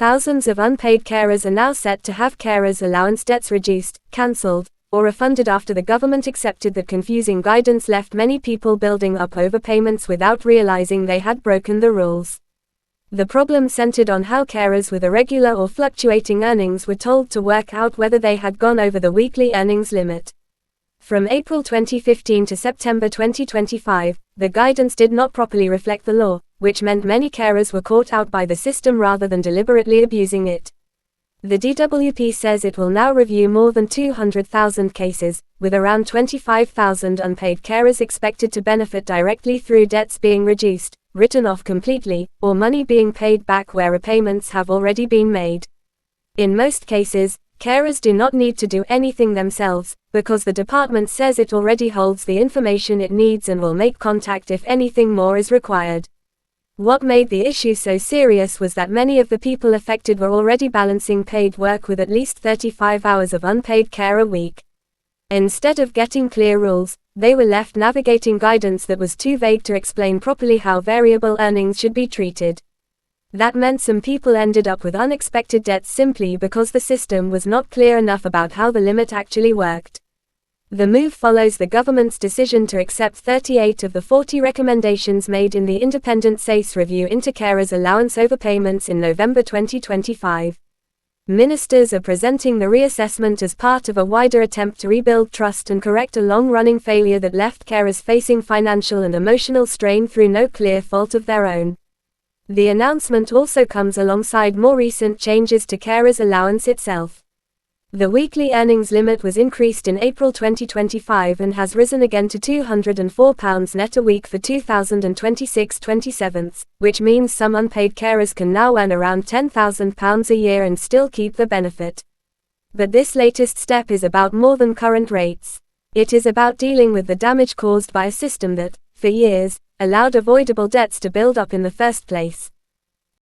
Thousands of unpaid carers are now set to have carers' allowance debts reduced, cancelled, or refunded after the government accepted that confusing guidance left many people building up overpayments without realizing they had broken the rules. The problem centered on how carers with irregular or fluctuating earnings were told to work out whether they had gone over the weekly earnings limit. From April 2015 to September 2025, the guidance did not properly reflect the law, which meant many carers were caught out by the system rather than deliberately abusing it. The DWP says it will now review more than 200,000 cases, with around 25,000 unpaid carers expected to benefit directly through debts being reduced, written off completely, or money being paid back where repayments have already been made. In most cases, carers do not need to do anything themselves, because the department says it already holds the information it needs and will make contact if anything more is required. What made the issue so serious was that many of the people affected were already balancing paid work with at least 35 hours of unpaid care a week. Instead of getting clear rules, they were left navigating guidance that was too vague to explain properly how variable earnings should be treated. That meant some people ended up with unexpected debts simply because the system was not clear enough about how the limit actually worked. The move follows the government's decision to accept 38 of the 40 recommendations made in the independent SACE review into carers' allowance overpayments in November 2025. Ministers are presenting the reassessment as part of a wider attempt to rebuild trust and correct a long-running failure that left carers facing financial and emotional strain through no clear fault of their own. The announcement also comes alongside more recent changes to carers' allowance itself. The weekly earnings limit was increased in April 2025 and has risen again to £204 net a week for 2026-27, which means some unpaid carers can now earn around £10,000 a year and still keep the benefit. But this latest step is about more than current rates. It is about dealing with the damage caused by a system that, for years, allowed avoidable debts to build up in the first place.